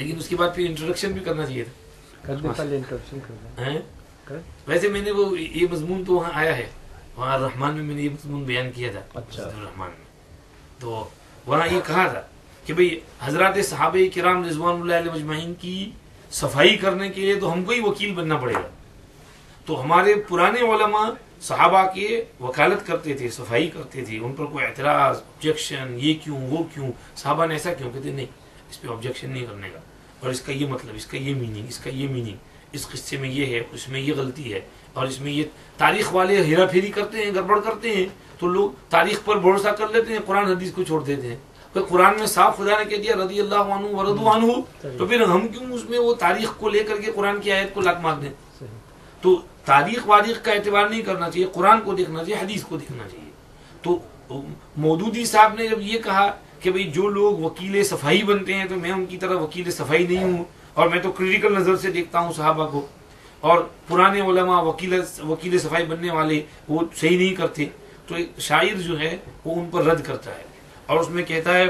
لیکن اس کے بعد پھر انٹروڈکشن بھی کرنا چاہیے تھا. ویسے میں نے وہ یہ مضمون تو وہاں آیا ہے, وہاں الرحمن میں نے یہ مضمون بیان کیا تھا. الرحمن میں تو وہاں یہ کہا تھا کہ بھئی حضرات صحابہ کرام رضوان اللہ علیہ مجمعین کی صفائی کرنے کے لیے تو ہم کو ہی وکیل بننا پڑے گا. تو ہمارے پرانے علماء صحابہ کے وکالت کرتے تھے, صفائی کرتے تھے, ان پر کوئی اعتراض آبجیکشن یہ کیوں وہ کیوں, صحابہ نے ایسا کیوں, کہتے نہیں اس پہ آبجیکشن نہیں کرنے کا, اور اس کا یہ مطلب, اس کا یہ میننگ, اس کا یہ میننگ, اس قصے میں یہ ہے, اس میں یہ غلطی ہے, اور اس میں یہ. تاریخ والے ہیرا پھیری کرتے ہیں, گڑبڑ کرتے ہیں, تو لوگ تاریخ پر بھروسہ کر لیتے ہیں, قرآن حدیث کو چھوڑ دیتے ہیں. پھر قرآن میں صاف خدا نے کہہ دیا رضی اللہ عنہ ورضوا عنہ, تو پھر ہم کیوں اس میں وہ تاریخ کو لے کر کے قرآن کی آیت کو لات مار دیں. تو تاریخ واریخ کا اعتبار نہیں کرنا چاہیے, قرآن کو دیکھنا چاہیے, حدیث کو دیکھنا چاہیے. تو مودودی صاحب نے جب یہ کہا کہ بھئی جو لوگ وکیل صفائی بنتے ہیں تو میں ان کی طرح وکیل صفائی نہیں ہوں, اور میں تو کریٹیکل نظر سے دیکھتا ہوں صحابہ کو, اور پرانے علماء وکیل صفائی بننے والے وہ صحیح نہیں کرتے. تو ایک شاعر جو ہے وہ ان پر رد کرتا ہے, اور اس میں کہتا ہے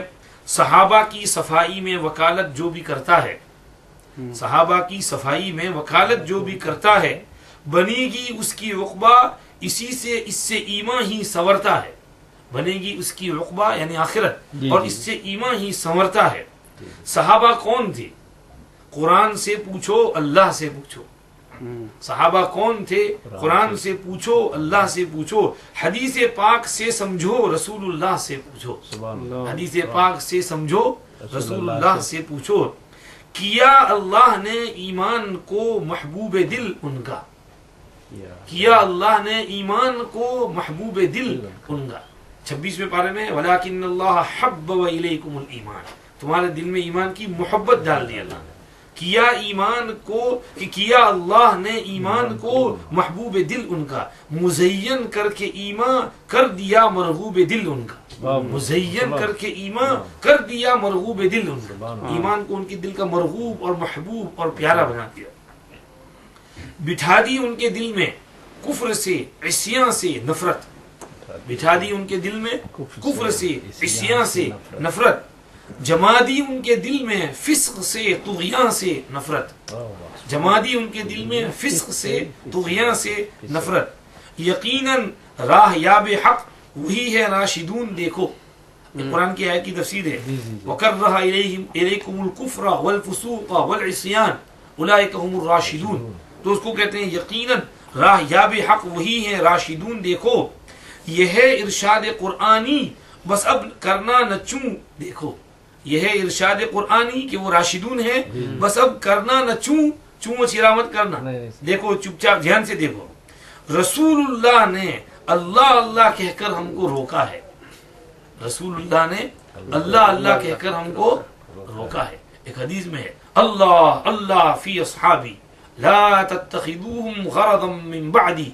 صحابہ کی صفائی میں وکالت جو بھی کرتا ہے, صحابہ کی صفائی میں وکالت جو بھی کرتا ہے, بنے گی اس کی عقبہ اسی سے, اس سے ایمان ہی سنورتا ہے. بنے گی اس کی عقبہ یعنی آخرت, اور اس سے ایمان ہی سنورتا ہے. صحابہ کون تھے؟ قرآن سے پوچھو, اللہ سے پوچھو. صحابہ کون تھے؟ قرآن سے پوچھو, اللہ سے پوچھو. حدیث پاک سے سمجھو, رسول اللہ سے پوچھو. حدیث پاک سے سمجھو, رسول اللہ سے پوچھو. کیا اللہ نے ایمان کو محبوب دل ان کا, کیا اللہ نے ایمان کو محبوب دل ان کا. 26ویں پارے میں وَلَٰكِنَّ اللَّهَ حَبَّبَ إِلَيْكُمُ الْإِيمَانَ, تمہارے دل میں ایمان کی محبت ڈال دی اللہ نے. کیا ایمان کو, کہ کیا اللہ نے ایمان کو محبوب دل ان کا, مزین کر کے ایمان کر دیا مرغوب دل ان کا. مزین کر کے ایمان کر دیا مرغوب دل ان کا, ایمان کو ان کے دل کا مرغوب اور محبوب اور پیارا بنا دیا. بٹھا دی ان کے دل میں کفر سے عصیان سے نفرت, بٹھا دی ان کے دل میں کفر سے عصیان سے نفرت. جما دی ان کے دل میں فسق سے طغیان سے نفرت, جما دی ان کے دل میں فسق سے طغیان سے نفرت. یقیناً راہ یاب حق وہی ہے راشدون, دیکھو یہ قرآن کی آیت کی تفسیر ہے. وَكَرَّهَ إِلَيْكُمُ الْكُفْرَ وَالْفُسُوقَ وَالْعِصْيَانَ أُولَٰئِكَ هُمُ الرَّاشِدُونَ, تو اس کو کہتے ہیں یقیناً راہ یاب حق وہی ہے راشدون, دیکھو. یہ ہے ارشاد قرآنی بس اب کرنا نہ چوں, دیکھو یہ ہے ارشاد قرآنی کہ وہ راشدون ہے, بس اب کرنا نہ چوں, چوں چیرا مت کرنا, دیکھو چپ چاپ دھیان سے دیکھو. رسول اللہ نے اللہ اللہ کہہ کر ہم کو روکا ہے, رسول اللہ نے اللہ اللہ کہہ کر ہم کو روکا ہے. ایک حدیث میں ہے اللہ اللہ فی اصحابی لا تتخذوهم غرضا من بعدی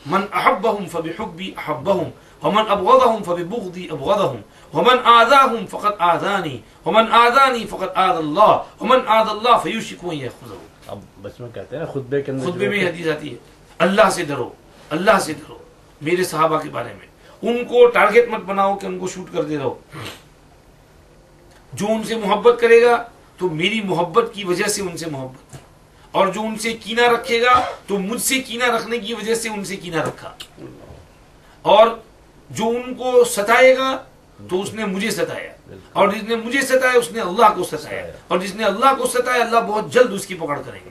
من احبهم فبحبی احبهم ومن ابغضهم فببغضی ابغضهم ومن آذاهم فقد آذانی ومن آذانی فقد آذى الله ومن آذى الله فيوشك ان يأخذه. اب بس میں کہتے ہیں خطبے میں حدیث آتی ہے اللہ سے ڈرو, اللہ سے ڈرو. میرے صحابہ کے بارے میں ان کو ٹارگٹ مت بناؤ کہ ان کو شوٹ کرتے رہو. جو ان سے محبت کرے گا تو میری محبت کی وجہ سے ان سے محبت, اور جو ان سے کینہ رکھے گا تو مجھ سے کینہ رکھنے کی وجہ سے ان سے کینہ رکھا, اور جو ان کو ستائے گا تو اس نے مجھے ستایا, اور جس نے مجھے ستایا اس نے اللہ کو ستایا, اور جس نے اللہ کو ستایا اللہ بہت جلد اس کی پکڑ کریں گے.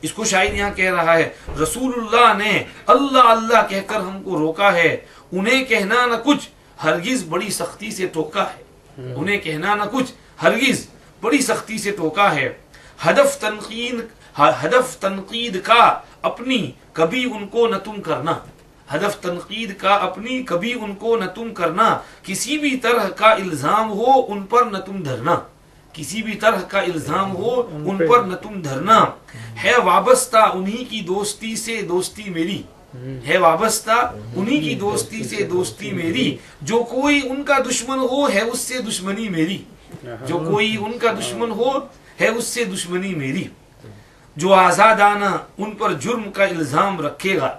اس کو شاعر یہاں کہہ رہا ہے رسول اللہ نے اللہ اللہ کہہ کر ہم کو روکا ہے, انہیں کہنا نہ کچھ ہرگز بڑی سختی سے ٹوکا ہے, انہیں کہنا نہ کچھ ہرگز بڑی سختی سے ٹوکا ہے. ہدف تنقید کا اپنی کبھی ان کو نہ تم کرنا, ہدف تنقید کا اپنی کبھی ان کو نہ تم کرنا. کسی بھی طرح کا الزام ہو ان پر نہ تم دھرنا, کسی بھی طرح کا الزام ہو ان پر نہ تم دھرنا. ہے وابستہ انہی کی دوستی سے دوستی میری, ہے وابستہ انہی کی دوستی سے دوستی میری. جو کوئی ان کا دشمن ہو ہے اس سے دشمنی میری, جو کوئی ان کا دشمن ہو ہے اس سے دشمنی میری. جو آزادانہ ان پر جرم کا الزام رکھے گا,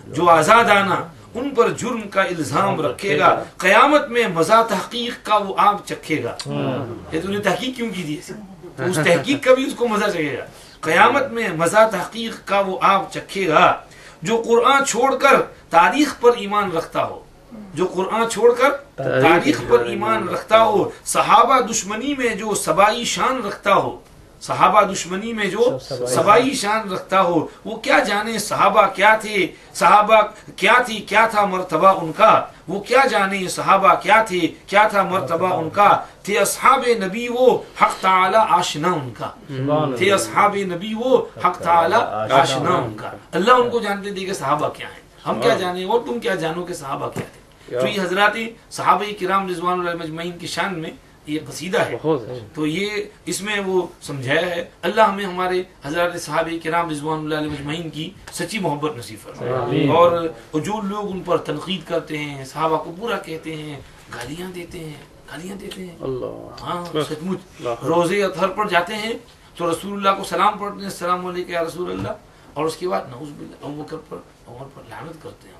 جو آزادانہ ان پر جرم کا الزام رکھے گا, قیامت میں مزہ تحقیق کا وہ آپ چکھے گا. یہ تو نے تحقیق کیوں کی تھی, تو اس تحقیق کا بھی اس کو مزہ چکے گا. قیامت میں مزہ تحقیق کا وہ آپ چکھے گا جو قرآن چھوڑ کر تاریخ پر ایمان رکھتا ہو, جو قرآن چھوڑ کر تاریخ پر ایمان رکھتا ہو, صحابہ دشمنی میں جو سبائی شان رکھتا ہو, صحابہ دشمنی میں جو سبائی شان رکھتا ہو, وہ کیا جانے صحابہ کیا تھے, صحابہ کیا تھی, کیا تھا مرتبہ ان کا, وہ کیا جانے صحابہ کیا تھے, کیا تھا مرتبہ ان کا, تھے اصحاب نبی وہ حق تعالی آشنا ان کا, تھے اصحاب نبی وہ حق تعالی آشنا ان کا. اللہ ان کو جانتے تھے کہ صحابہ کیا ہیں, ہم کیا جانے اور تم کیا جانو کہ صحابہ کیا تھے. تو یہ حضرات صحابہ کرام رضوان اللہ مجمعین کی شان میں یہ قصیدہ ہے, تو یہ اس میں وہ سمجھایا ہے. اللہ ہمیں ہمارے حضرات صحابہ کرام رضوان اللہ علیہ مجمعین کی سچی محبت نصیب فرمائے. اور جو لوگ ان پر تنقید کرتے ہیں, صحابہ کو برا کہتے ہیں, گالیاں دیتے ہیں, ہاں سچ روزے اطہر پر جاتے ہیں تو رسول اللہ کو سلام پڑھتے ہیں, السلام علیکم یا رسول اللہ, اور اس کے بعد نعوذ باللہ ابو بکر پر عمر پر لعنت کرتے ہیں,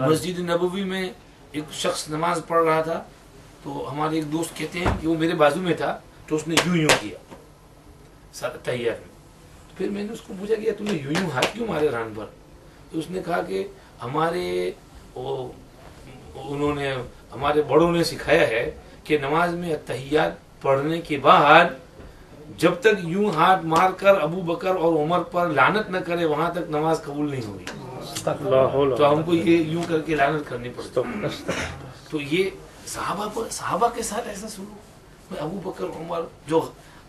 مسجد نبوی میں ایک شخص نماز پڑھ رہا تھا, تو ہمارے ایک دوست کہتے ہیں کہ وہ میرے بازو میں تھا, تو اس نے یوں کیا تحیات میں. پھر میں نے اس کو پوچھا کہ تم نے یوں ہاتھ کیوں مارے ران پر, تو اس نے کہا کہ انہوں نے ہمارے بڑوں نے سکھایا ہے کہ نماز میں تحیات پڑھنے کے بعد جب تک یوں ہاتھ مار کر ابو بکر اور عمر پر لعنت نہ کرے وہاں تک نماز قبول نہیں ہوگی. تو ہم کو یہ یوں کر کے لعنت کرنی پڑتی. تو یہ صحابہ کے ساتھ ایسا سلوک, ابو بکر عمر جو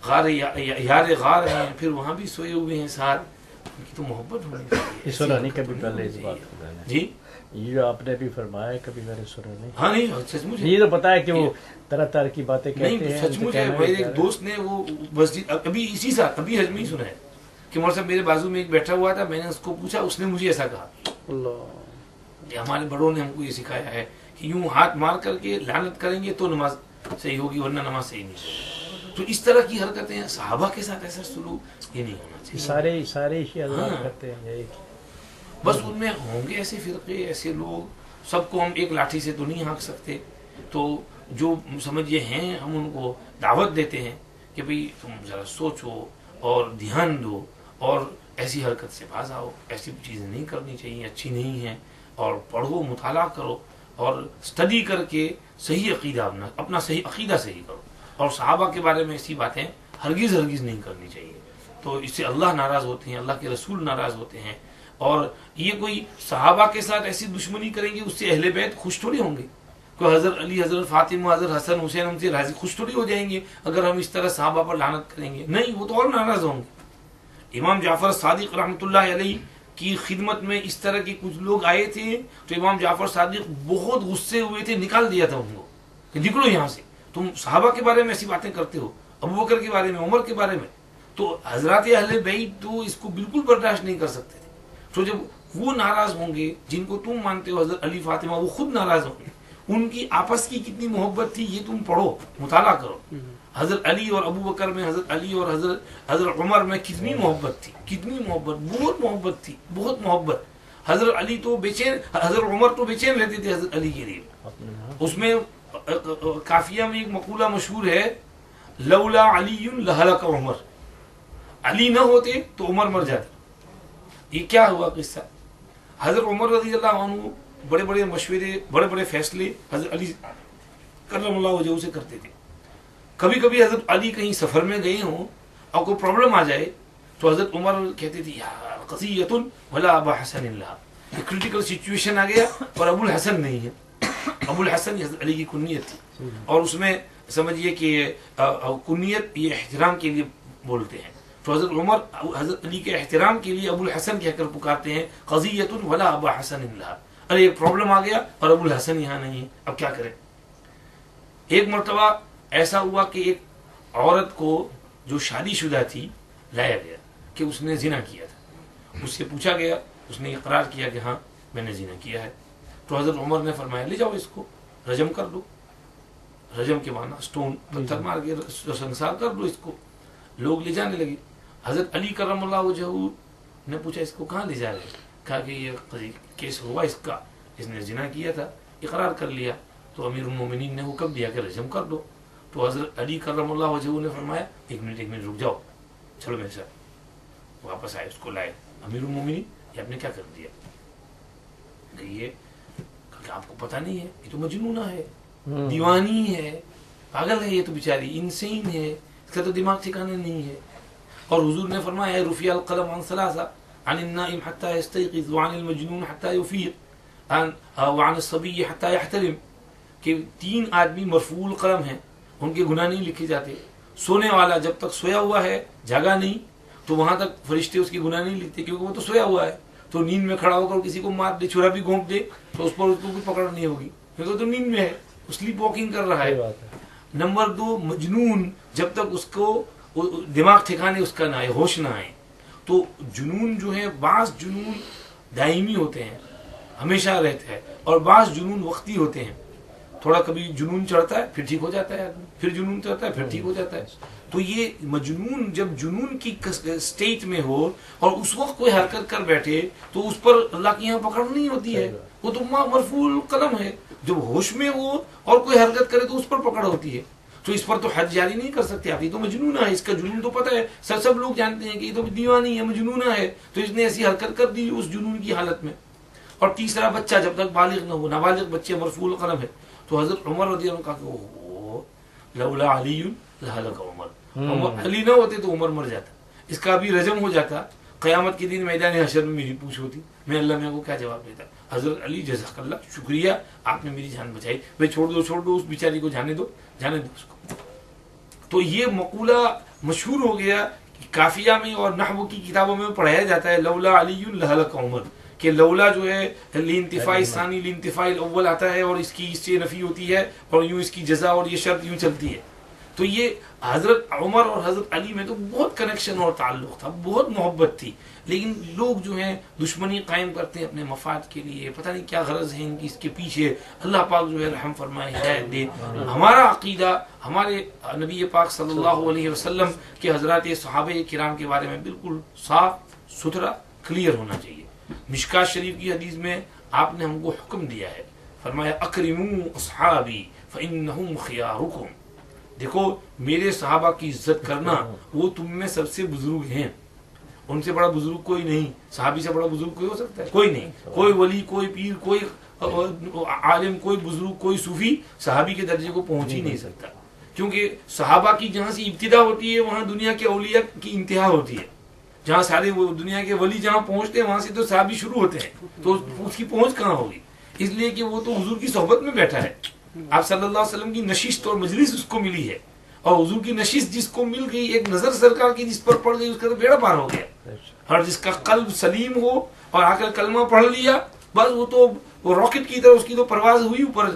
یار غار ہیں, پھر وہاں بھی سوئے ہوئے ہیں ساتھ, ان کی تو محبت ہونی چاہیے. کبھی پہلے اس بات جی یہ جو آپ نے بھی فرمایا کبھی میں نے سنا نہیں. ہاں نہیں سچ مچ یہ تو پتا ہے کہ وہ طرح طرح کی باتیں کہتے ہیں. سچ مچ ہے. میرے ایک دوست نے وہ مسجد ابھی اسی ساتھ ابھی حج میں ہی سنا ہے کہ مول صاحب میرے بازو میں ایک بیٹھا ہوا تھا, میں نے اس کو پوچھا, اس نے مجھے ایسا کہا کہ ہمارے بڑوں نے ہم کو یہ سکھایا ہے کہ یوں ہاتھ مار کر کے لعنت کریں گے تو نماز صحیح ہوگی, ورنہ نماز صحیح نہیں ہوگی. تو اس طرح کی حرکتیں صحابہ کے ساتھ ایسا سلوک یہ نہیں ہونا چاہیے. سارے کرتے ہیں. بس ان میں ہوں گے ایسے فرقے, ایسے لوگ, سب کو ہم ایک لاٹھی سے تو نہیں ہانک سکتے. تو جو سمجھیے ہیں ہم ان کو دعوت دیتے ہیں کہ بھئی تم ذرا سوچو اور دھیان دو اور ایسی حرکت سے باز آؤ, ایسی چیزیں نہیں کرنی چاہیے, اچھی نہیں ہیں, اور پڑھو, مطالعہ کرو, اور اسٹڈی کر کے صحیح عقیدہ اپنا صحیح عقیدہ صحیح کرو. اور صحابہ کے بارے میں ایسی باتیں ہرگز نہیں کرنی چاہیے. تو اس سے اللہ ناراض ہوتے ہیں, اللہ کے رسول ناراض ہوتے ہیں. اور یہ کوئی صحابہ کے ساتھ ایسی دشمنی کریں گے اس سے اہل بیت خوش تھوڑی ہوں گے. کوئی حضرت علی, حضرت فاطمہ, حضرت حسن حسین ہم سے راضی خوش تھوڑی ہو جائیں گے اگر ہم اس طرح صحابہ پر لعنت کریں گے. نہیں, وہ تو اور ناراض ہوں گے. امام جعفر صادق رحمۃ اللہ علیہ کی خدمت میں اس طرح کے کچھ لوگ آئے تھے, تو امام جعفر صادق بہت غصے ہوئے تھے, نکال دیا تھا ان کو کہ نکلو یہاں سے, تم صحابہ کے بارے میں ایسی باتیں کرتے ہو, ابو بکر کے بارے میں, عمر کے بارے میں. تو حضرات اہل بیت تو اس کو بالکل برداشت نہیں کر سکتے تھے. تو جب وہ ناراض ہوں گے جن کو تم مانتے ہو حضرت علی فاطمہ, وہ خود ناراض ہوں گے. ان کی آپس کی کتنی محبت تھی یہ تم پڑھو, مطالعہ کرو. حضرت علی اور ابو بکر میں, حضرت علی اور حضرت عمر میں کتنی محبت تھی, کتنی محبت, بہت محبت تھی, بہت محبت. حضرت علی تو بے چین, حضرت عمر تو بے چین رہتے تھے حضرت علی کے لیے. اس میں کافیہ میں ایک مقولہ مشہور ہے, لولا علی لہلک عمر, علی نہ ہوتے تو عمر مر جاتے. یہ کیا ہوا قصہ؟ حضرت عمر رضی اللہ عنہ بڑے بڑے مشورے, بڑے بڑے فیصلے حضرت علی کرم اللہ وجہہ سے کرتے تھے. کبھی کبھی حضرت علی کہیں سفر میں گئے ہوں اور کوئی پرابلم آ جائے تو حضرت عمر کہتے تھے یا قضیۃ ولا ابا حسن اللہ, یہ کریٹیکل سچویشن آ گیا اور ابو الحسن نہیں ہے. ابو الحسن حضرت علی کی کنیت تھی, اور اس میں سمجھیے کہ کنیت یہ احترام کے لیے بولتے ہیں. تو حضرت عمر حضرت علی کے احترام کے لیے ابو الحسن کہہ کر پکارتے ہیں, قضیۃ ولا ابا حسن اللہ. ارے ایک پرابلم آ گیا اور ابو الحسن یہاں نہیں ہے, اب کیا کریں. ایک مرتبہ ایسا ہوا کہ ایک عورت کو جو شادی شدہ تھی لایا گیا کہ اس نے زنا کیا تھا. اس سے پوچھا گیا, اس نے اقرار کیا کہ ہاں میں نے زنا کیا ہے. تو حضرت عمر نے فرمایا لے جاؤ اس کو, رجم کر دو. رجم کے معنی اسٹون, پتھر مار کے سنسار کر دو اس کو. لوگ لے جانے لگے. حضرت علی کرم اللہ وجہہ نے پوچھا اس کو کہاں لے جا رہے؟ کہا کہ یہ کیس ہوا اس کا, اس نے زنا کیا تھا, اقرار کر لیا. تو امیر المومنین نے حکم دیا کہ رجم کر دو. تو حضرت علی کرم اللہ وجہہ نے فرمایا ایک منٹ رک جاؤ، چلو میرے ساتھ. واپس آئے، اس کو لائے. امیر المومنین یہ آپ نے کیا کر دیا؟ یہ کہ آپ کو پتہ نہیں ہے، یہ تو مجنونہ ہے، دیوانی ہے، پاگل ہے، یہ تو بیچاری انسین ہے، اس کا تو دماغ ٹھکانے نہیں ہے. اور حضور نے فرمایا رفع القلم عن ثلاثہ، عن النائم حتى يستيقظ، وعن المجنون حتى يفيق، وعن الصبي حتى يحتلم، کہ 3 آدمی مرفوع القلم ہیں، ان کے گناہ نہیں لکھے جاتے. سونے والا جب تک سویا ہوا ہے، جاگا نہیں، تو وہاں تک فرشتے اس کی گناہ نہیں لکھتے، کیونکہ وہ تو سویا ہوا ہے. تو نیند میں کھڑا ہو کر کسی کو مار دے، چھرا بھی گھونپ دے، تو اس پر اس کو کوئی پکڑ نہیں ہوگی، کیونکہ وہ تو نیند میں ہے، سلیپ واکنگ کر رہا ہے. نمبر 2 مجنون، جب تک اس کو دماغ ٹھکانے اس کا نہ آئے، ہوش نہ آئے. تو جنون جو ہے، بعض جنون دائمی ہوتے ہیں، ہمیشہ رہتے ہیں، اور بعض جنون وقتی ہوتے ہیں. تھوڑا کبھی جنون چڑھتا ہے پھر ٹھیک ہو جاتا ہے آدمی، پھر جنون چڑھتا ہے پھر ٹھیک ہو جاتا ہے. تو یہ مجنون جب جنون کی اسٹیٹ میں ہو اور اس وقت کوئی حرکت کر بیٹھے تو اس پر اللہ کی یہاں پکڑ نہیں ہوتی ہے، وہ تو مرفوع القلم ہے. جب ہوش میں ہو اور کوئی حرکت کرے تو اس پر پکڑ ہوتی ہے. تو اس پر تو حد جاری نہیں کر سکتے آپ، یہ تو مجنونہ ہے، اس کا جنون تو پتہ ہے، سب لوگ جانتے ہیں کہ یہ تو دیوانی ہے، مجنونہ ہے، تو اس نے ایسی حرکت کر دی اس جنون کی حالت میں. اور تیسرا بچہ جب تک بالغ نہ ہو، نابالغ بچے مرفوع القلم ہے. تو حضرت عمر رضی اللہ عنہ کہا کہ لولا علی لہلک عمر، علی نہ ہوتے تو عمر مر جاتا، اس کا بھی رجم ہو جاتا. قیامت کے دن میدان حشر میں میری پوچھ ہوتی، میں اللہ میں کو کیا جواب دیتا؟ حضرت علی جزاک اللہ، شکریہ آپ نے میری جان بچائی، بھائی چھوڑ دو اس بیچاری کو، جانے دو اس کو. تو یہ مقولہ مشہور ہو گیا، کافیہ میں اور نحو کی کتابوں میں پڑھایا جاتا ہے لولا علی لہلک عمر، کہ لولا جو ہے لانتفاء ثانی لانتفاء الاول آتا ہے، اور اس کی اس سے نفی ہوتی ہے، اور یوں اس کی جزا اور یہ شرط یوں چلتی ہے. تو یہ حضرت عمر اور حضرت علی میں تو بہت کنیکشن اور تعلق تھا، بہت محبت تھی. لیکن لوگ جو ہیں دشمنی قائم کرتے ہیں اپنے مفاد کے لیے، پتہ نہیں کیا غرض ہے ان کی اس کے پیچھے. اللہ پاک جو ہے رحم فرمائے، ہدایت دے. ہمارا عقیدہ ہمارے نبی پاک صلی اللہ علیہ وسلم کے حضرات صحابہ کرام کے بارے میں بالکل صاف ستھرا کلیئر ہونا چاہیے. مشکات شریف کی حدیث میں آپ نے ہم کو حکم دیا ہے، فرمایا اکرموا اصحابی فانہم خیارکم. دیکھو میرے صحابہ کی عزت کرنا، وہ تم میں سب سے بزرگ ہیں، ان سے بڑا بزرگ کوئی نہیں. صحابی سے بڑا بزرگ کوئی ہو سکتا ہے؟ کوئی نہیں. کوئی ولی، کوئی پیر، کوئی عالم، کوئی بزرگ، کوئی صوفی صحابی کے درجے کو پہنچ ہی نہیں سکتا، کیونکہ صحابہ کی جہاں سے ابتدا ہوتی ہے وہاں دنیا کے اولیاء کی انتہا ہوتی ہے. جہاں سارے وہ دنیا کے ولی جہاں پہنچتے ہیں وہاں سے تو صحابی شروع ہوتے ہیں، تو اس کی پہنچ کہاں ہوگی؟ اس لیے کہ وہ تو حضور کی صحبت میں بیٹھا ہے، آپ صلی اللہ علیہ وسلم کی نشست اور مجلس اس کو ملی ہے، اور حضور کی نشست جس کو مل گئی، ایک نظر سرکار کی جس پر پڑ گئی، اس کا تو بیڑا پار ہو گیا. اور جس کا قلب سلیم ہو اور آ کر کلمہ پڑھ لیا، بس وہ راکٹ کی طرح اس کی تو پرواز ہوئی، اوپر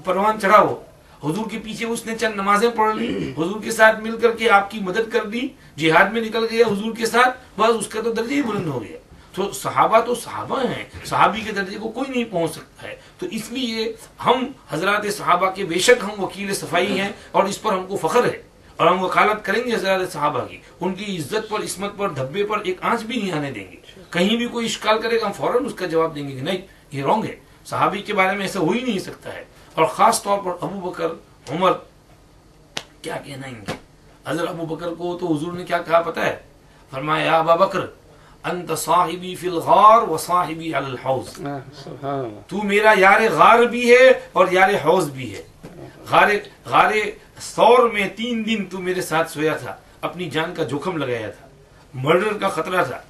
پروان چڑھا. وہ حضور کے پیچھے اس نے چند نمازیں پڑھ لی، حضور کے ساتھ مل کر کے آپ کی مدد کر دی، جہاد میں نکل گیا حضور کے ساتھ، بس اس کا تو درجہ ہی بلند ہو گیا. تو صحابہ ہیں، صحابی کے درجے کو کوئی نہیں پہنچ سکتا ہے. تو اس لیے ہم حضرات صحابہ کے بے شک ہم وکیل صفائی ہیں، اور اس پر ہم کو فخر ہے، اور ہم وکالت کریں گے حضرات صحابہ کی. ان کی عزت پر، عصمت پر، دھبے پر ایک آنچ بھی نہیں آنے دیں گے. کہیں بھی کوئی اشکال کرے گا ہم فوراً اس کا جواب دیں گے کہ نہیں، یہ رانگ ہے، صحابی کے بارے میں ایسا ہو ہی نہیں سکتا ہے. اور خاص طور پر ابو بکر، عمر، کیا کہنا ان کے. حضرت ابو بکر کو تو حضور نے کیا کہا پتہ ہے؟ فرمایا یا ابا بکر انت صاحبی فی الغار و صاحبی علی الحوض. تو میرا یار غار بھی ہے اور یار حوض بھی ہے. غار ثور میں 3 دن تو میرے ساتھ سویا تھا، اپنی جان کا جوخم لگایا تھا، مرڈر کا خطرہ تھا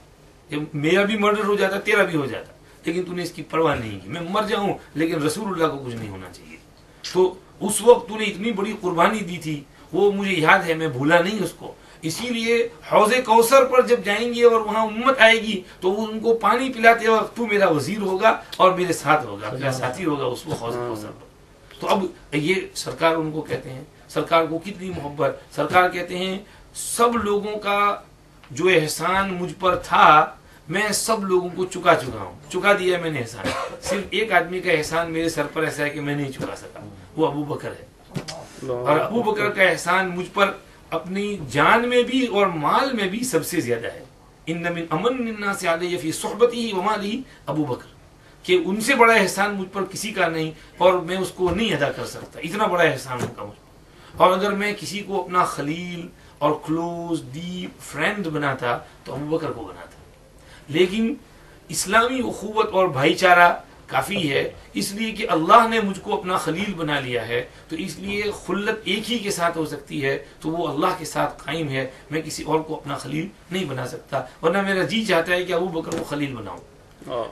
کہ میرا بھی مرڈر ہو جاتا، تیرا بھی ہو جاتا، لیکن تو نے اس کی پرواہ نہیں کی. میں مر جاؤں لیکن رسول اللہ کو کچھ نہیں ہونا چاہیے. تو اس وقت تو نے اتنی بڑی قربانی دی تھی، وہ مجھے یاد ہے، میں بھولا نہیں اس کو. اسی لیے حوض کوثر پر جب جائیں گے اور وہاں امت آئے گی تو وہ ان کو پانی پلاتے وقت تو میرا وزیر ہوگا اور میرے ساتھ ہوگا، میرا ساتھی ہوگا اس وقت حوض کوثر پر. تو اب یہ سرکار ان کو کہتے ہیں، سرکار کو کتنی محبت. سرکار کہتے ہیں سب لوگوں کا جو احسان مجھ پر تھا میں سب لوگوں کو چکا ہوں، چکا دیا میں نے احسان. صرف ایک آدمی کا احسان میرے سر پر ایسا ہے کہ میں نہیں چکا سکا، وہ ابو بکر ہے. اور ابو بکر کا احسان مجھ پر اپنی جان میں بھی اور مال میں بھی سب سے زیادہ ہے. ان من امن الناس علی فی صحبتہ و مالہ ابو بکر، کہ ان سے بڑا احسان مجھ پر کسی کا نہیں، اور میں اس کو نہیں ادا کر سکتا، اتنا بڑا احسان ان کا مجھ پر. اور اگر میں کسی کو اپنا خلیل اور کلوز ڈیپ فرینڈ بناتا تو ابو بکر کو بناتا. لیکن اسلامی اخوت اور بھائی چارہ کافی ہے، اس لیے کہ اللہ نے مجھ کو اپنا خلیل بنا لیا ہے، تو اس لیے خلت ایک ہی کے ساتھ ہو سکتی ہے تو وہ اللہ کے ساتھ قائم ہے. میں کسی اور کو اپنا خلیل نہیں بنا سکتا، ورنہ میرا جی چاہتا ہے کہ ابو بکر کو خلیل بناؤں.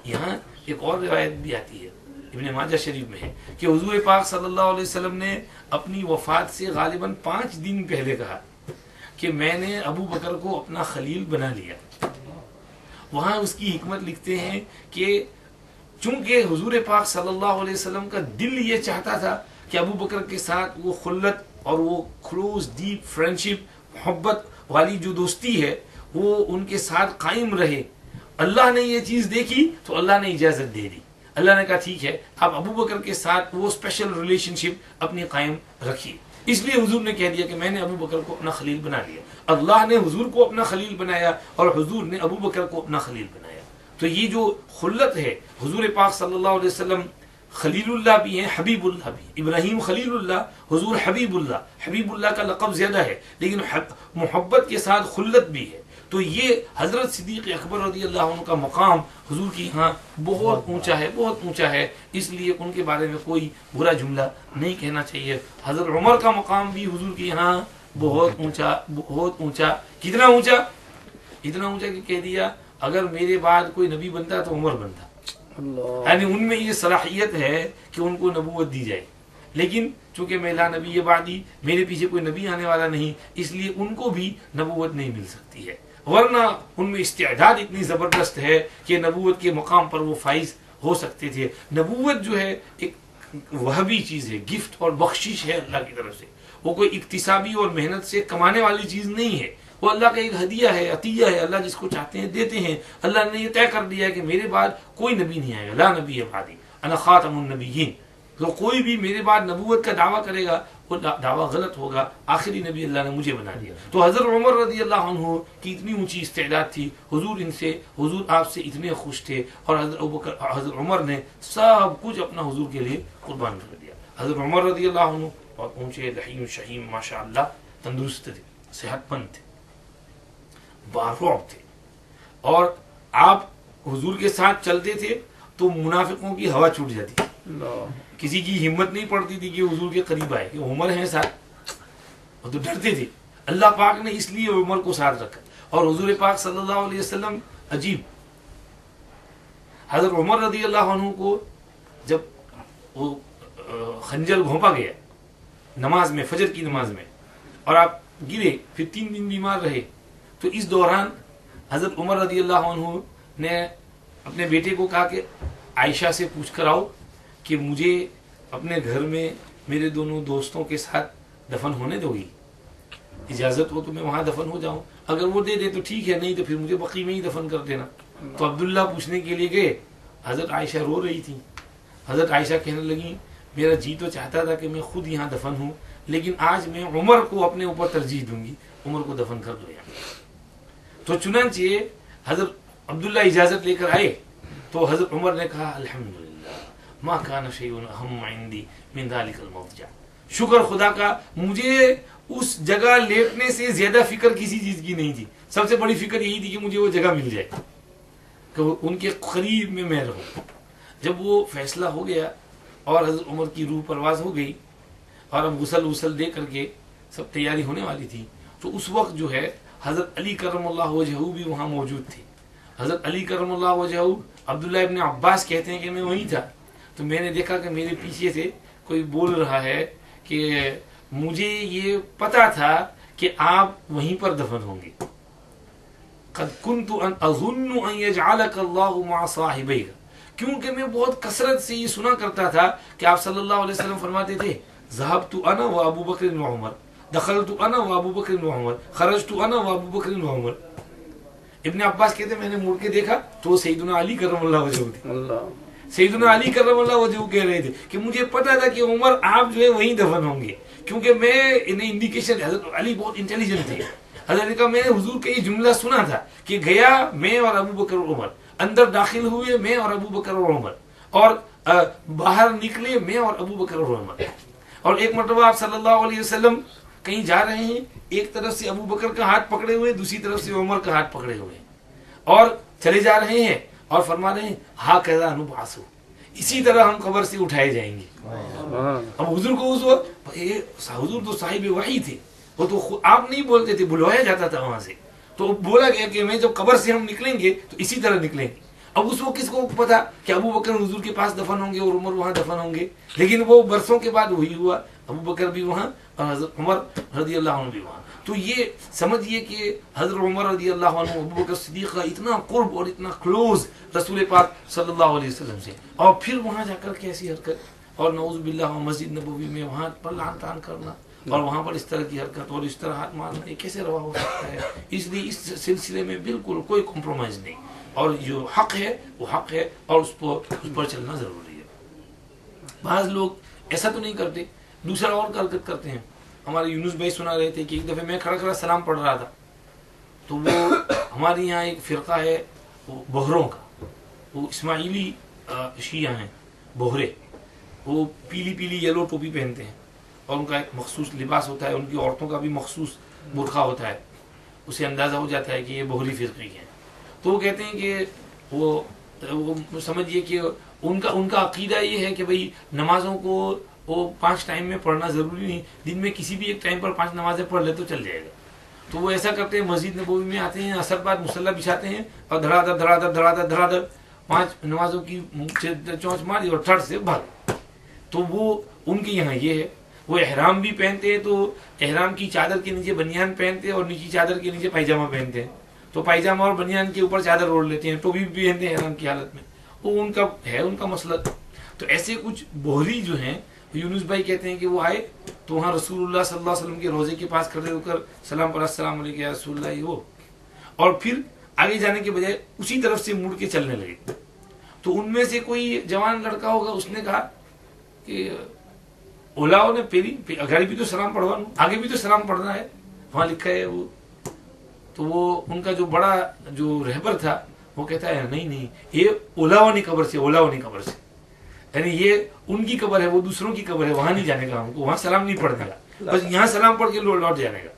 یہاں ایک اور روایت بھی آتی ہے، ابن ماجہ شریف میں ہے کہ حضور پاک صلی اللہ علیہ وسلم نے اپنی وفات سے غالباً 5 دن پہلے کہا کہ میں نے ابو بکر کو اپنا خلیل بنا لیا. وہاں اس کی حکمت لکھتے ہیں کہ چونکہ حضور پاک صلی اللہ علیہ وسلم کا دل یہ چاہتا تھا کہ ابو بکر کے ساتھ وہ خلت اور وہ کلوز ڈیپ فرینڈشپ، محبت والی جو دوستی ہے وہ ان کے ساتھ قائم رہے. اللہ نے یہ چیز دیکھی تو اللہ نے اجازت دے دی. اللہ نے کہا ٹھیک ہے آپ ابو بکر کے ساتھ وہ اسپیشل ریلیشن شپ اپنی قائم رکھیے. اس لیے حضور نے کہہ دیا کہ میں نے ابو بکر کو اپنا خلیل بنا لیا. اللہ نے حضور کو اپنا خلیل بنایا اور حضور نے ابو بکر کو اپنا خلیل بنایا. تو یہ جو خلت ہے، حضور پاک صلی اللہ علیہ وسلم خلیل اللہ بھی ہیں، حبیب اللہ بھی. ابراہیم خلیل اللہ، حضور حبیب اللہ. حبیب اللہ کا لقب زیادہ ہے لیکن محبت کے ساتھ خلت بھی ہے. تو یہ حضرت صدیق اکبر رضی اللہ عنہ کا مقام حضور کی یہاں بہت اونچا ہے، بہت اونچا ہے. اس لیے ان کے بارے میں کوئی برا جملہ نہیں کہنا چاہیے. حضرت عمر کا مقام بھی حضور کے یہاں بہت اونچا، بہت اونچا. کتنا اونچا؟ اتنا اونچا کہ کہہ دیا اگر میرے بعد کوئی نبی بنتا تو عمر بنتا. یعنی ان میں یہ صلاحیت ہے کہ ان کو نبوت دی جائے. لیکن چونکہ میں لا نبی بعدی، میرے پیچھے کوئی نبی آنے والا نہیں، اس لیے ان کو بھی نبوت نہیں مل سکتی ہے. ورنہ ان میں استعداد اتنی زبردست ہے کہ نبوت کے مقام پر وہ فائز ہو سکتے تھے. نبوت جو ہے ایک وہبی چیز ہے، گفٹ اور بخشش ہے اللہ کی طرف سے. وہ کوئی اکتسابی اور محنت سے کمانے والی چیز نہیں ہے، وہ اللہ کا ایک ہدیہ ہے، عطیہ ہے. اللہ جس کو چاہتے ہیں دیتے ہیں. اللہ نے یہ طے کر دیا ہے کہ میرے بعد کوئی نبی نہیں آئے گا. لا نبی بعدی انا خاتم النبیین. تو کوئی بھی میرے بعد نبوت کا دعویٰ کرے گا وہ دعویٰ غلط ہوگا. آخری نبی اللہ نے مجھے بنا دیا. تو حضرت عمر رضی اللہ عنہ کی اتنی اونچی استعداد تھی. حضور آپ سے اتنے خوش تھے اور حضرت عمر نے سب کچھ اپنا حضور کے لیے قربان کر دیا. حضرت عمر رضی اللہ عنہ بہت اونچے، رحیم شہیم، ماشاء اللہ تندرست تھے، صحت مند تھے، بارعب تھے. اور آپ حضور کے ساتھ چلتے تھے تو منافقوں کی ہوا چھوٹ جاتی تھی. کسی کی ہمت نہیں پڑتی تھی کہ حضور کے قریب آئے کہ عمر ہیں ساتھ، وہ تو ڈرتے تھے. اللہ پاک نے اس لیے عمر کو ساتھ رکھا. اور حضور پاک صلی اللہ علیہ وسلم عجیب، حضرت عمر رضی اللہ عنہ کو جب وہ خنجر گھونپا گیا نماز میں، فجر کی نماز میں، اور آپ گرے، پھر 3 دن بیمار رہے، تو اس دوران حضرت عمر رضی اللہ عنہ نے اپنے بیٹے کو کہا کہ عائشہ سے پوچھ کر آؤ کہ مجھے اپنے گھر میں میرے دونوں دوستوں کے ساتھ دفن ہونے دو گی، اجازت ہو تو میں وہاں دفن ہو جاؤں. اگر وہ دے دے تو ٹھیک ہے، نہیں تو پھر مجھے بقیع میں ہی دفن کر دینا. تو عبداللہ پوچھنے کے لیے گئے. حضرت عائشہ رو رہی تھی. حضرت عائشہ کہنے لگی میرا جی تو چاہتا تھا کہ میں خود یہاں دفن ہوں، لیکن آج میں عمر کو اپنے اوپر ترجیح دوں گی، عمر کو دفن کر دو یہاں. تو چنانچہ حضرت عبداللہ اجازت لے کر آئے تو حضرت عمر نے کہا الحمدللہ ما کان شیء اہم عندی من ذلک المضجع. شکر خدا کا، مجھے اس جگہ لیٹنے سے زیادہ فکر کسی چیز کی نہیں تھی. سب سے بڑی فکر یہی تھی کہ مجھے وہ جگہ مل جائے کہ ان کے قریب میں رہوں. جب وہ فیصلہ ہو گیا اور حضرت عمر کی روح پرواز ہو گئی اور اب غسل دے کر کے سب تیاری ہونے والی تھی، تو اس وقت جو ہے حضرت علی کرم اللہ وجہہ بھی وہاں موجود تھے. حضرت علی کرم اللہ وجہہ، عبداللہ ابن عباس کہتے ہیں کہ میں وہیں تھا، تو میں نے دیکھا کہ میرے پیچھے سے کوئی بول رہا ہے کہ مجھے یہ پتا تھا کہ آپ وہیں پر دفن ہوں گے. قد كنت اظن ان يجعلك الله مع صاحبيك، کیونکہ میں بہت کثرت سے یہ سنا کرتا تھا کہ آپ صلی اللہ علیہ وسلم فرماتے تھے ذهبت انا وابو بکر وعمر، دخلت انا وابو بکر وعمر، خرجت انا وابو بکر وعمر. ابن عباس کہتے ہیں میں نے مڑ کے دیکھا تو سیدنا علی کرم اللہ وجہہ تھے. سیدنا علی کرم اللہ وجہہ کہہ رہے تھے کہ مجھے پتا تھا کہ عمر آپ جو ہے وہیں دفن ہوں گے، کیونکہ میں انہیں انڈیکیشن، حضرت علی بہت انٹیلیجنٹ تھے. حضرت نے کہا میں نے حضور کا یہ جملہ سنا تھا کہ گیا میں اور ابو بکر اور عمر، اندر داخل ہوئے میں اور ابو بکر اور عمر، اور باہر نکلے میں اور ابو بکر اور عمر. اور ایک مرتبہ آپ صلی اللہ علیہ وسلم کہیں جا رہے ہیں، ایک طرف سے ابو بکر کا ہاتھ پکڑے ہوئے، دوسری طرف سے عمر کا ہاتھ پکڑے ہوئے، اور چلے جا رہے ہیں اور فرما رہے ہیں ہا کذا نبعث، اسی طرح ہم قبر سے اٹھائے جائیں گے۔ اب حضور کو اس وقت، حضور تو صاحب وحی تھے، وہ تو آپ نہیں بولتے تھے، بلوایا جاتا تھا وہاں سے، تو بولا گیا کہ میں جب قبر سے ہم نکلیں گے تو اسی طرح نکلیں گے۔ اب اس وقت کس کو پتا کہ ابو بکر حضور کے پاس دفن ہوں گے اور عمر وہاں دفن ہوں گے، لیکن وہ برسوں کے بعد وہی ہوا، ابو بکر بھی وہاں اور حضرت عمر رضی اللہ عنہ بھی وہاں۔ تو یہ سمجھیے کہ حضرت عمر رضی اللہ عنہ ابو بکر صدیق کا اتنا قرب اور اتنا کلوز رسول پاک صلی اللہ علیہ وسلم سے، اور پھر وہاں جا کر کے ایسی حرکت، اور نعوذ باللہ مسجد نبوی میں وہاں پر لعن طعن کرنا اور وہاں پر اس طرح کی حرکت اور اس طرح ہاتھ مارنا، یہ کیسے روا ہو سکتا ہے؟ اس لیے اس سلسلے میں بالکل کوئی کمپرومائز نہیں، اور جو حق ہے وہ حق ہے، اور اس پر چلنا ضروری ہے۔ بعض لوگ ایسا تو نہیں کرتے، دوسرا اور حرکت کرتے ہیں۔ ہمارے یونس بھائی سنا رہے تھے کہ ایک دفعہ میں کھڑا کھڑا سلام پڑھ رہا تھا، تو وہ ہمارے یہاں ایک فرقہ ہے وہ بہروں کا، وہ اسماعیلی شیعہ ہیں بہرے، وہ پیلی پیلی یلو ٹوپی پہنتے ہیں، اور ان کا ایک مخصوص لباس ہوتا ہے، ان کی عورتوں کا بھی مخصوص برقع ہوتا ہے، اسے اندازہ ہو جاتا ہے کہ یہ بہری فرقے ہیں۔ تو وہ کہتے ہیں کہ وہ سمجھیے کہ ان کا عقیدہ یہ ہے کہ بھئی نمازوں کو وہ 5 ٹائم میں پڑھنا ضروری نہیں، دن میں کسی بھی ایک ٹائم پر 5 نمازیں پڑھ لے تو چل جائے گا۔ تو وہ ایسا کرتے ہیں، مسجد نبوی میں آتے ہیں، عصر بعد مصلی بچھاتے ہیں اور دھڑا دھڑ 5 نمازوں کی چونچ ماری اور تھرڈ سے بھاگ۔ تو وہ ان کے یہاں یہ ہے، وہ احرام بھی پہنتے ہیں تو احرام کی چادر کے نیچے بنیان پہنتے ہیں اور نیچی چادر کے نیچے پائجامہ پہنتے ہیں، تو پائجامہ اور بنیان کے اوپر چادر اوڑھ لیتے ہیں، ٹوپی بھی پہنتے ہیں احرام کی حالت میں، وہ ان کا ہے، ان کا مسلک۔ تو ایسے کچھ بہری جو ہیں، یونس بھائی کہتے ہیں کہ وہ آئے تو وہاں رسول اللہ صلی اللہ علیہ وسلم کے روزے کے پاس کھڑے ہو کر سلام پر السلام علیکم یا رسول اللہ، وہ، اور پھر آگے جانے کے بجائے اسی طرف سے مڑ کے چلنے لگے۔ تو ان میں سے کوئی جوان لڑکا ہوگا، اس نے کہا کہ اولاؤ نے گاڑی بھی تو سلام پڑھوانا، آگے بھی تو سلام پڑھنا ہے، وہاں لکھا ہے وہ۔ تو وہ ان کا جو بڑا جو رہبر تھا وہ کہتا ہے نہیں یہ اولاؤنی قبر سے، اولاؤنی قبر سے، یعنی یہ ان کی قبر ہے، وہ دوسروں کی قبر ہے، وہاں نہیں جانے کا، ہم کو وہاں سلام نہیں پڑھنے کا، بس یہاں سلام پڑھ کے لوٹ جانے کا۔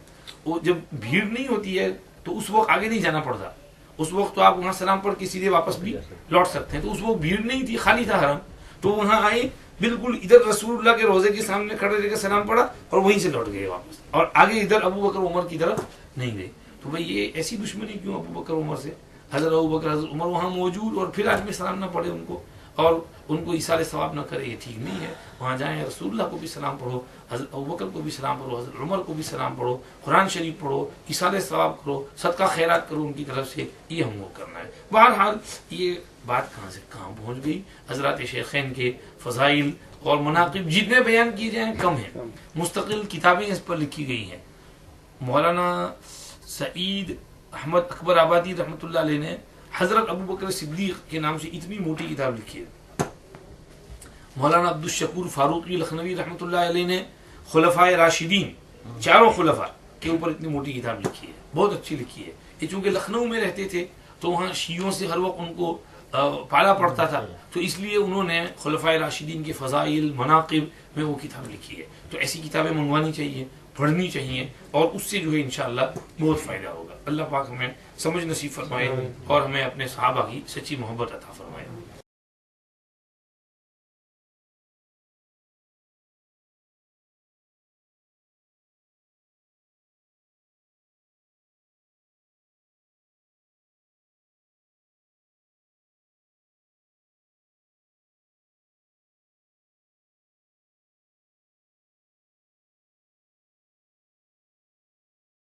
وہ جب بھیڑ نہیں ہوتی ہے تو اس وقت آگے نہیں جانا پڑتا، اس وقت تو آپ وہاں سلام پڑھ کے سیدھے واپس بھی لوٹ سکتے ہیں۔ تو اس وقت بھیڑ نہیں تھی، خالی تھا حرم، تو وہاں آئے، بالکل ادھر رسول اللہ کے روزے کے سامنے کھڑے رہ کے سلام پڑھا اور وہیں سے لوٹ گئے واپس، اور آگے ادھر ابو بکر عمر کی طرف نہیں گئے۔ تو بھائی یہ ایسی دشمنی کیوں ابو بکر عمر سے؟ حضرت ابو بکر حضرت عمر وہاں موجود، اور پھر آج میں سلام نہ پڑھے ان کو اور ان کو ایثار ثواب نہ کرے، یہ ٹھیک نہیں ہے۔ وہاں جائیں، رسول اللہ کو بھی سلام پڑھو، حضرت ابو بکر کو بھی سلام پڑھو، حضرت عمر کو بھی سلام پڑھو، قرآن شریف پڑھو، ایثار ثواب کرو، صدقہ خیرات کرو ان کی طرف سے، یہ ہم کو کرنا ہے۔ بہرحال یہ بات کہاں سے کہاں پہنچ گئی۔ حضرات شیخین کے فضائل اور مناقب جتنے بیان کیے جائیں کم ہیں، مستقل کتابیں اس پر لکھی گئی ہیں۔ مولانا سعید احمد اکبر آبادی رحمۃ اللہ علیہ نے حضرت ابو بکر صدیق کے نام سے اتنی موٹی کتاب لکھی ہے۔ مولانا عبدالشکور فاروقی لکھنوی رحمۃ اللہ علیہ نے خلفائے راشدین، 4 خلفاء کے اوپر اتنی موٹی کتاب لکھی ہے، بہت اچھی لکھی ہے۔ یہ چونکہ لکھنؤ میں رہتے تھے تو وہاں شیعوں سے ہر وقت ان کو پالا پڑتا تھا، تو اس لیے انہوں نے خلفائے راشدین کے فضائل مناقب میں وہ کتاب لکھی ہے۔ تو ایسی کتابیں منگوانی چاہیے، پڑھنی چاہیے، اور اس سے جو ہے انشاءاللہ بہت فائدہ ہوگا۔ اللہ پاک ہمیں سمجھ نصیب فرمائے اور ہمیں اپنے صحابہ کی سچی محبت عطا فرمائے۔